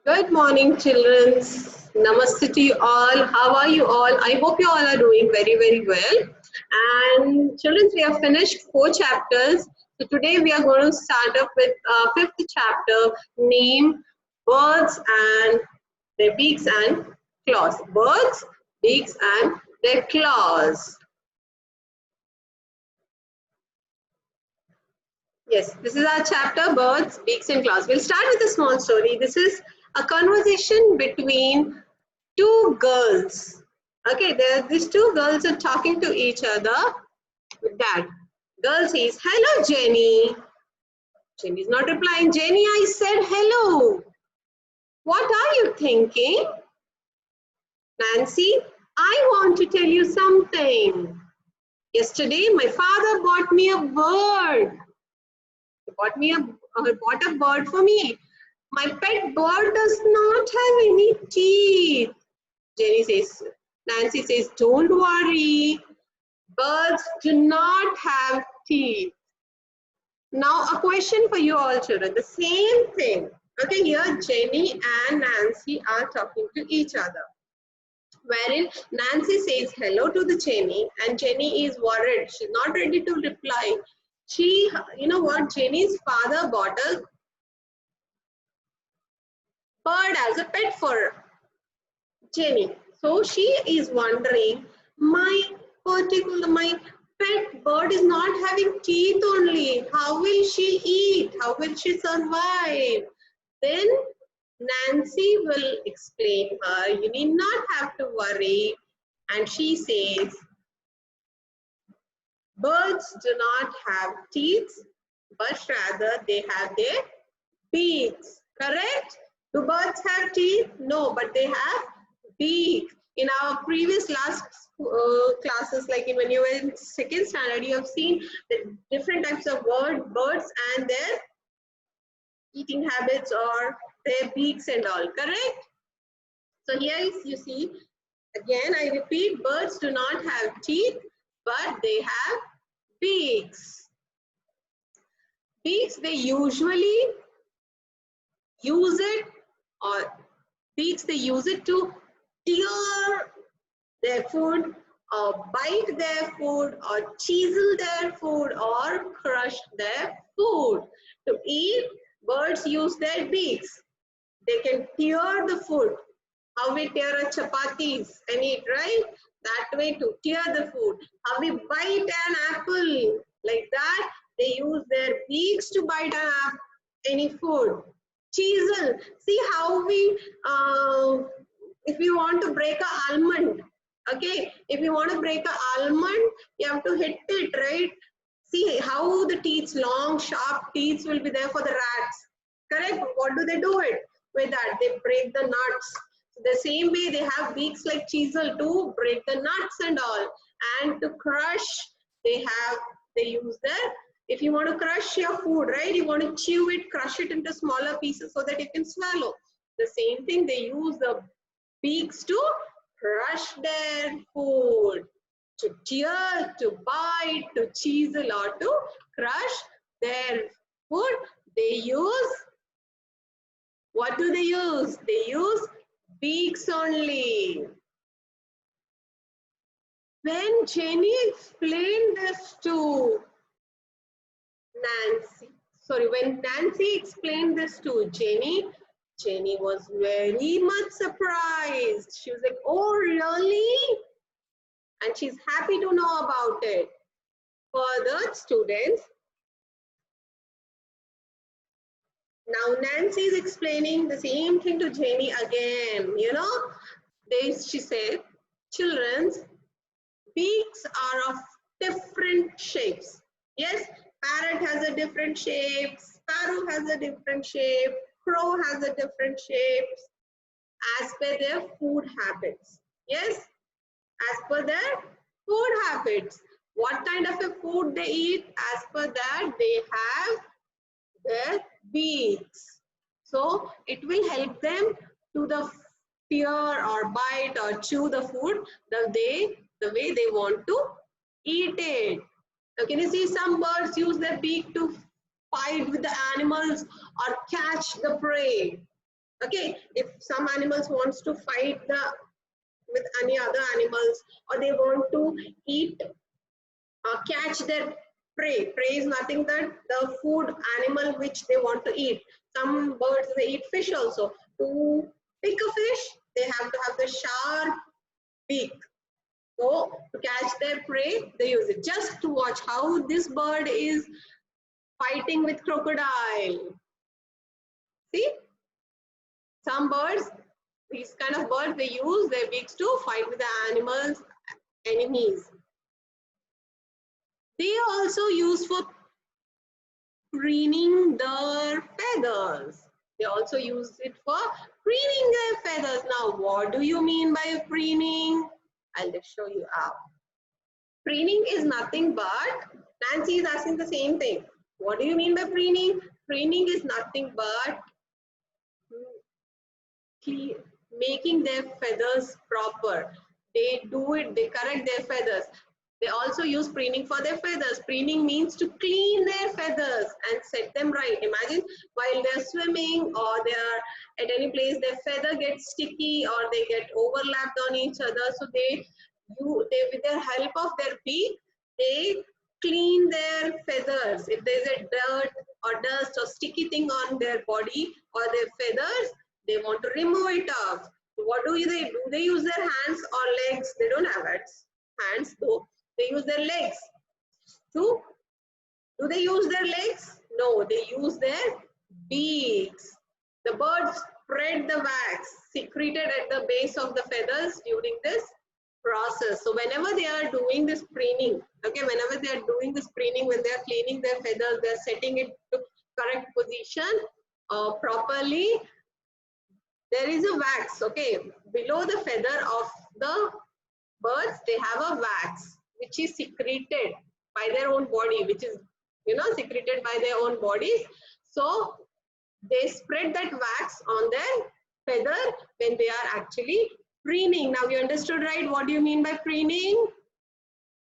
Good morning, children. Namaste to you all. How are you all? I hope you all are doing very, very well. And children, we have finished 4 chapters. So today we are going to start up with fifth chapter, name birds and their beaks and claws. Birds, beaks and their claws. Yes, this is our chapter, birds, beaks and claws. We'll start with a small story. This is a conversation between two girls. Okay, these two girls are talking to each other with that. Girl says, hello, Jenny. Jenny is not replying. Jenny, I said hello. What are you thinking? Nancy, I want to tell you something. Yesterday, my father bought me a bird. Bought a bird for me. My pet bird does not have any teeth. Jenny says, Nancy says, don't worry. Birds do not have teeth. Now a question for you all children. The same thing. Okay, here Jenny and Nancy are talking to each other. Wherein Nancy says hello to the Jenny and Jenny is worried. She's not ready to reply. You know what, Jenny's father bought a bird as a pet for Jenny. So she is wondering, my pet bird is not having teeth only. How will she eat? How will she survive? Then Nancy will explain her, you need not have to worry. And she says, birds do not have teeth, but rather they have their beaks. Correct? Do birds have teeth? No, but they have beak. In our previous last classes, like when you were in second standard, you have seen the different types of birds and their eating habits or their beaks and all. Correct? So here is, you see, again I repeat, birds do not have teeth, but they have beaks. Beaks, they usually use it or beaks, they use it to tear their food or bite their food or chisel their food or crush their food. To eat, birds use their beaks. They can tear the food. How we tear a chapatis and eat, right? That way to tear the food. How we bite an apple, like that, they use their beaks to bite any food. Chisel. See how we, if we want to break an almond, okay, if you want to break an almond, you have to hit it, right? See how the teeth, long, sharp teeth will be there for the rats. Correct? What do they do it with that? They break the nuts. So the same way they have beaks like chisel to break the nuts and all. And to crush, they use their, if you want to crush your food, right? You want to chew it, crush it into smaller pieces so that you can swallow. The same thing, they use the beaks to crush their food, to tear, to bite, to chisel, or to crush their food. They use, what do they use? They use beaks only. When Jenny explained this to when Nancy explained this to Jenny, Jenny was very much surprised. She was like, oh, really? And she's happy to know about it. Further, students, now Nancy is explaining the same thing to Jenny again. You know, she said, children's beaks are of different shapes. Yes, parrot has a different shape, sparrow has a different shape, crow has a different shape as per their food habits. Yes, as per their food habits. What kind of a food they eat, as per that they have their beaks. So it will help them to the tear or bite or chew the food the way they want to eat it. Now can you see some birds use their beak to fight with the animals or catch the prey? Okay, if some animals wants to fight with any other animals, or they want to eat, catch their prey. Prey is nothing but the food animal which they want to eat. Some birds, they eat fish also. To pick a fish, they have to have the sharp beak. So to catch their prey, they use it. Just to watch how this bird is fighting with crocodile. See, some birds, these kind of birds, they use their beaks to fight with the animals, enemies. They also use for preening their feathers. They also use it for preening their feathers. Now, what do you mean by preening? I'll just show you how. Preening is nothing but, Nancy is asking the same thing. What do you mean by preening? Preening is nothing but making their feathers proper. They do it, they correct their feathers. They also use preening for their feathers. Preening means to clean their feathers and set them right. Imagine while they're swimming or they're at any place, their feather gets sticky or they get overlapped on each other. So they with the help of their beak, they clean their feathers. If there's a dirt or dust or sticky thing on their body or their feathers, they want to remove it off. So what do they do? They use their hands or legs. They don't have hands though. They use their legs. To do they use their legs? No, they use their beaks. The birds spread the wax secreted at the base of the feathers during this process. So whenever they are doing this preening, okay, whenever they are doing this preening, when they are cleaning their feathers, they are setting it to correct position properly. There is a wax, okay, below the feather of the birds, they have a wax which is secreted by their own body, which is, secreted by their own bodies. So they spread that wax on their feather when they are actually preening. Now you understood, right? What do you mean by preening?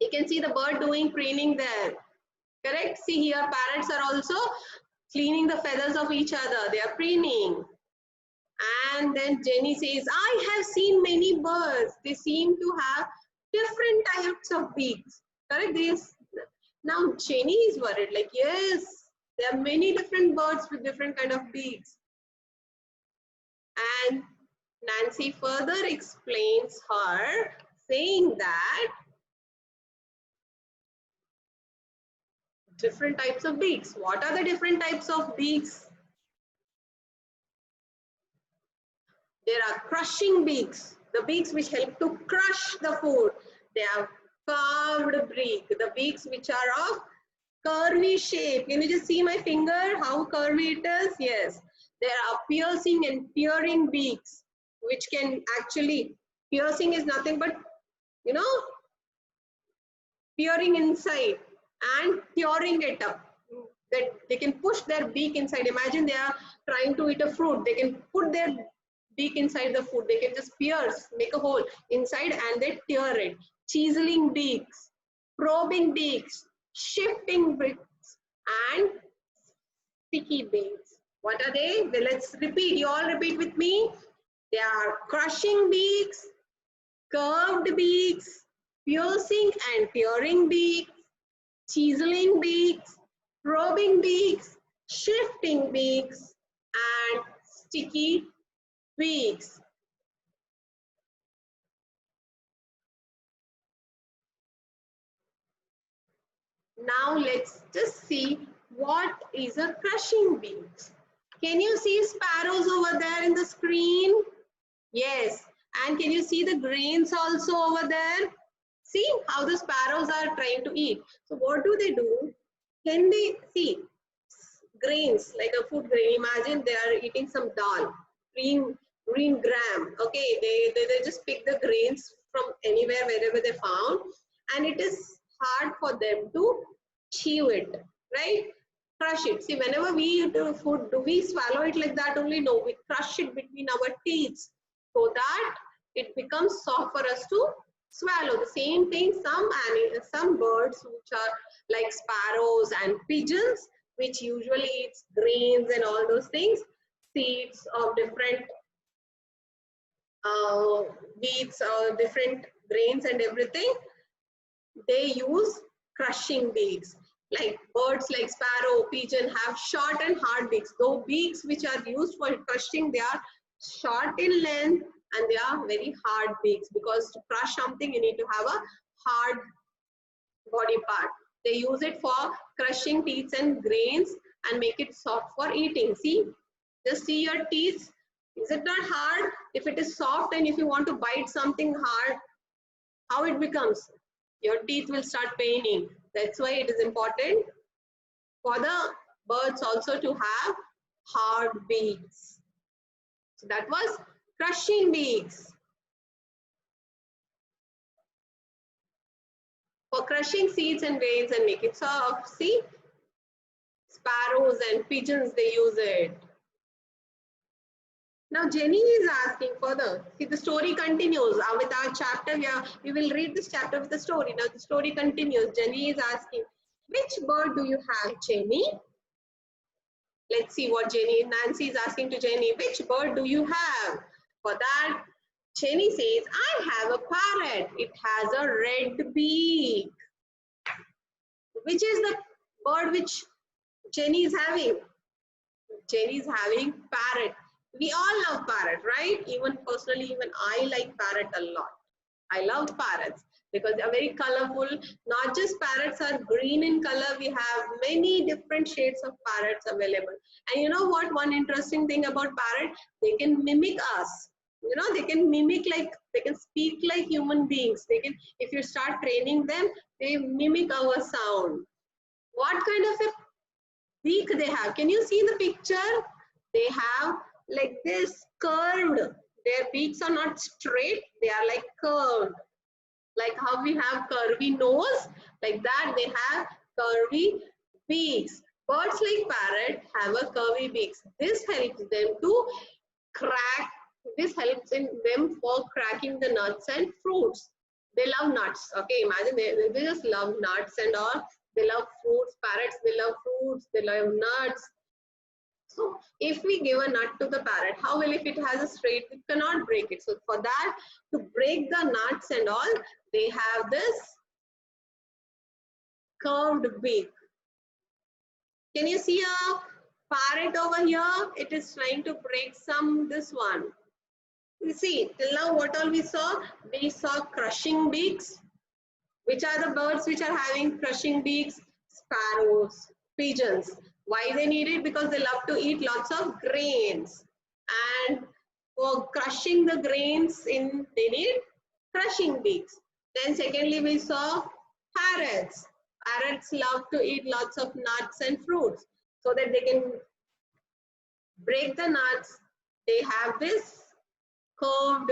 You can see the bird doing preening there. Correct? See here, parrots are also cleaning the feathers of each other. They are preening. And then Jenny says, I have seen many birds. They seem to have different types of beaks. Correct? Now Jenny is worried, like, yes, there are many different birds with different kind of beaks. And Nancy further explains her, saying that different types of beaks. What are the different types of beaks? There are crushing beaks, the beaks which help to crush the food. They have curved beak, the beaks which are of curvy shape. Can you just see my finger, how curvy it is? Yes. There are piercing and tearing beaks, which can actually, piercing is nothing but, peering inside and tearing it up. That they can push their beak inside. Imagine they are trying to eat a fruit. They can put their beak inside the food. They can just pierce, make a hole inside and they tear it. Chiseling beaks, probing beaks, shifting beaks, and sticky beaks. What are they? Well, let's repeat. You all repeat with me. They are crushing beaks, curved beaks, piercing and tearing beaks, chiseling beaks, probing beaks, shifting beaks, and sticky beaks. Now let's just see what is a crushing beak. Can you see sparrows over there in the screen? Yes. And can you see the grains also over there? See how the sparrows are trying to eat. So what do? Can they see grains, like a food grain? Imagine they are eating some dal, green gram. Okay, they just pick the grains from anywhere, wherever they found, and it is hard for them to chew it, right? Crush it. See, whenever we do food, do we swallow it like that only? No, we crush it between our teeth so that it becomes soft for us to swallow. The same thing, some birds which are like sparrows and pigeons, which usually eats grains and all those things, seeds of different wheats, different grains and everything, they use crushing beaks. Like birds like sparrow, pigeon have short and hard beaks. Though beaks which are used for crushing, they are short in length and they are very hard beaks, because to crush something you need to have a hard body part. They use it for crushing teeth and grains and make it soft for eating. See, just see your teeth. Is it not hard? If it is soft and if you want to bite something hard, how it becomes? Your teeth will start paining. That's why it is important for the birds also to have hard beaks. So that was crushing beaks. For crushing seeds and grains and make it soft. See, sparrows and pigeons, they use it. Now Jenny is asking further. See, the story continues. With our chapter, we will read this chapter with the story. Now the story continues. Jenny is asking, which bird do you have, Jenny? Let's see what Nancy is asking to Jenny. Which bird do you have? For that, Jenny says, I have a parrot. It has a red beak. Which is the bird which Jenny is having? Jenny is having parrot. We all love parrot, right? Even personally, even I like parrot a lot. I love parrots because they are very colorful. Not just parrots are green in color, we have many different shades of parrots available. And you know what? One interesting thing about parrot, they can mimic us. You know, they can mimic, like they can speak like human beings. They can, if you start training them, they mimic our sound. What kind of a beak they have? Can you see the picture? They have like this curved. Their beaks are not straight, they are like curved. Like how we have curvy nose, like that they have curvy beaks. Birds like parrot have a curvy beaks. This helps them to crack. This helps in them for cracking the nuts and fruits. They love nuts. Okay, imagine they just love nuts and all. They love fruits. Parrots, they love fruits. They love nuts. So if we give a nut to the parrot, how will, if it has a straight, it cannot break it. So for that, to break the nuts and all, they have this curved beak. Can you see a parrot over here? It is trying to break this one. You see, till now what all we saw? We saw crushing beaks. Which are the birds which are having crushing beaks? Sparrows, pigeons. Why they need it? Because they love to eat lots of grains. And for crushing the grains, they need crushing beaks. Then secondly, we saw parrots. Parrots love to eat lots of nuts and fruits. So that they can break the nuts, they have this curved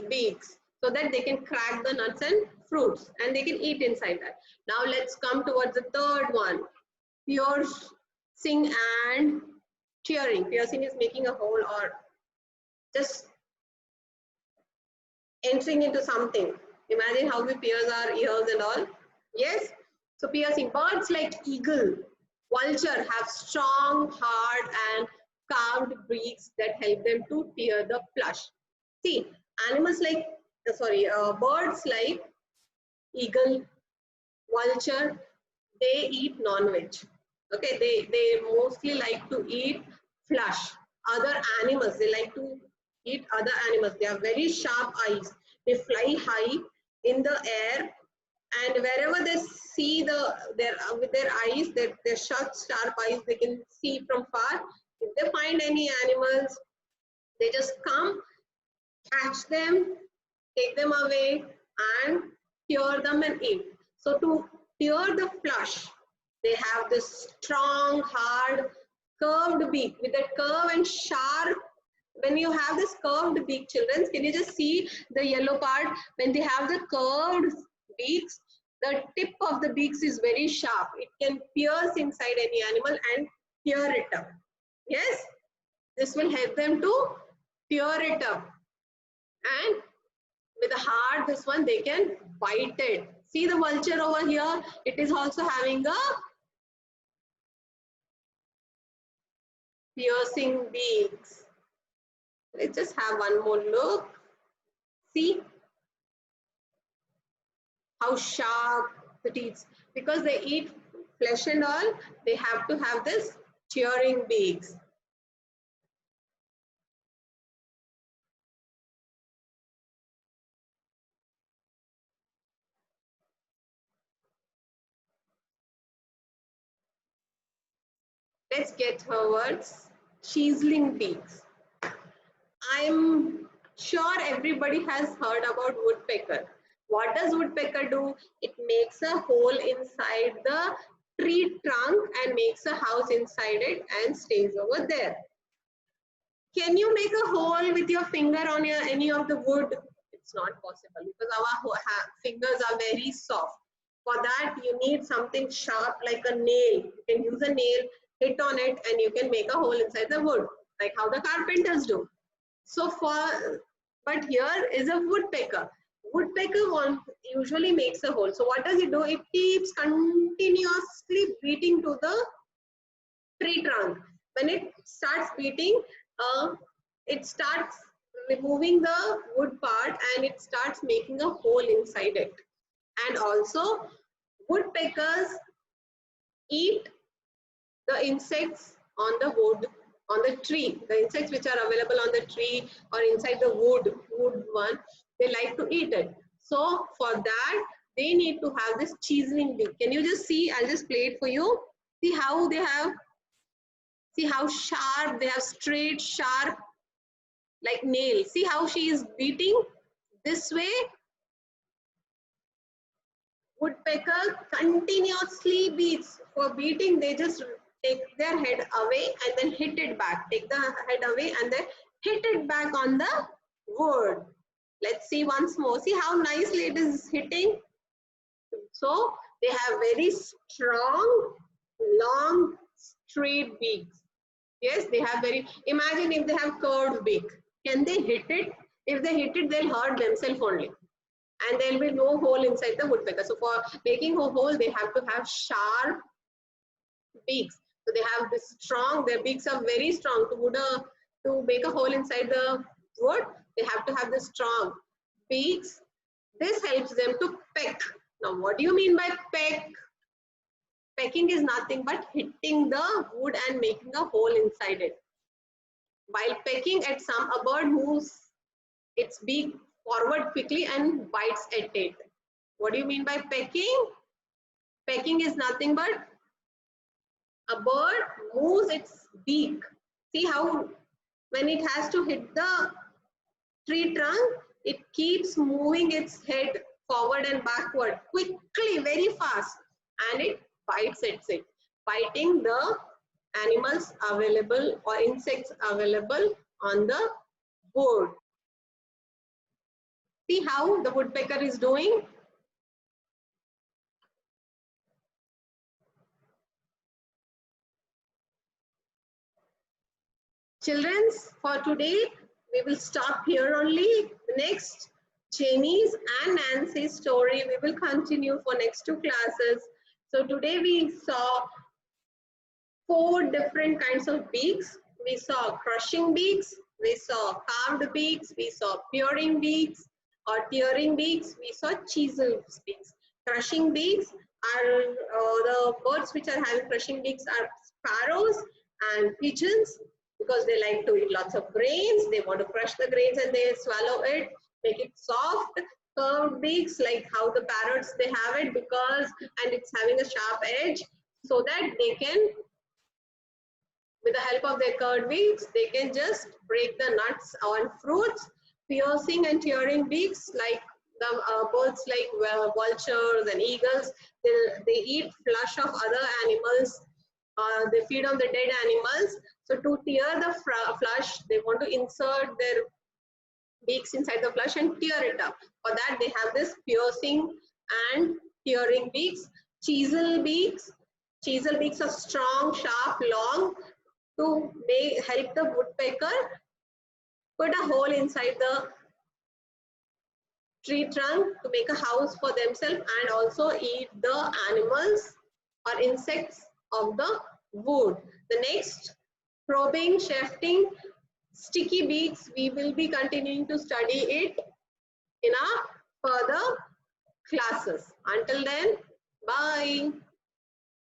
beaks, so that they can crack the nuts and fruits and they can eat inside that. Now let's come towards the third one. Piercing and tearing. Piercing is making a hole or just entering into something. Imagine how we pierce our ears and all. Yes. So piercing. Birds like eagle, vulture have strong, hard and carved beaks that help them to tear the flesh. See, animals like, birds like eagle, vulture, they eat non-veg. Okay, they mostly like to eat flesh. Other animals, they like to eat other animals. They have very sharp eyes. They fly high in the air, and wherever they see with their eyes, their sharp eyes, they can see from far. If they find any animals, they just come, catch them, take them away, and tear them and eat. So to tear the flesh, they have this strong, hard, curved beak with that curve and sharp. When you have this curved beak, children, can you just see the yellow part? When they have the curved beaks, the tip of the beaks is very sharp. It can pierce inside any animal and tear it up. Yes, this will help them to tear it up. And with a hard, this one, they can bite it. See the vulture over here? It is also having a piercing beaks. Let's just have one more look. See how sharp the teeth, because they eat flesh and all, they have to have this tearing beaks. Let's get towards chiseling beaks. I'm sure everybody has heard about woodpecker. What does woodpecker do? It makes a hole inside the tree trunk and makes a house inside it and stays over there. Can you make a hole with your finger on any of the wood? It's not possible because our fingers are very soft. For that, you need something sharp like a nail. You can use a nail, hit on it, and you can make a hole inside the wood, like how the carpenters do. So but here is a woodpecker. Woodpecker usually makes a hole. So what does it do? It keeps continuously beating to the tree trunk. When it starts beating, it starts removing the wood part and it starts making a hole inside it. And also, woodpeckers eat the insects on the wood, on the tree. The insects which are available on the tree or inside the wood one, they like to eat it. So for that, they need to have this chiseling beak. Can you just see? I'll just play it for you. See how they have, see how sharp, they have straight, sharp, like nail. See how she is beating this way. Woodpecker continuously beats. For beating, they just take their head away and then hit it back. Take the head away and then hit it back on the wood. Let's see once more. See how nicely it is hitting. So they have very strong, long, straight beaks. Yes, they have very, imagine if they have curved beak. Can they hit it? If they hit it, they'll hurt themselves only. And there will be no hole inside the woodpecker. So for making a hole, they have to have sharp beaks. So they have this strong, their beaks are very strong. To make a hole inside the wood, they have to have the strong beaks. This helps them to peck. Now, what do you mean by peck? Pecking is nothing but hitting the wood and making a hole inside it. While pecking at some, a bird moves its beak forward quickly and bites at it. What do you mean by pecking? Pecking is nothing but a bird moves its beak. See how when it has to hit the tree trunk, it keeps moving its head forward and backward quickly, very fast, and it bites at it, biting the animals available or insects available on the board. See how the woodpecker is doing? Children, for today, we will stop here only. The next, Jamie's and Nancy's story, we will continue for next 2 classes. So today we saw 4 different kinds of beaks. We saw crushing beaks, we saw carved beaks, we saw peering beaks or tearing beaks, we saw chisel beaks. Crushing beaks are the birds which are having crushing beaks are sparrows and pigeons, because they like to eat lots of grains. They want to crush the grains and they swallow it, make it soft. Curved beaks, like how the parrots, they have it because, and it's having a sharp edge, so that they can, with the help of their curved beaks, they can just break the nuts and fruits. Piercing and tearing beaks, like the birds like vultures and eagles, they eat flesh of other animals. They feed on the dead animals. So to tear the flesh, they want to insert their beaks inside the flesh and tear it up. For that, they have this piercing and tearing beaks. Chisel beaks. Chisel beaks are strong, sharp, long, to help the woodpecker put a hole inside the tree trunk to make a house for themselves and also eat the animals or insects of the wood. The next, probing, shafting. sticky beaks, we will be continuing to study it in our further classes. Until then, bye.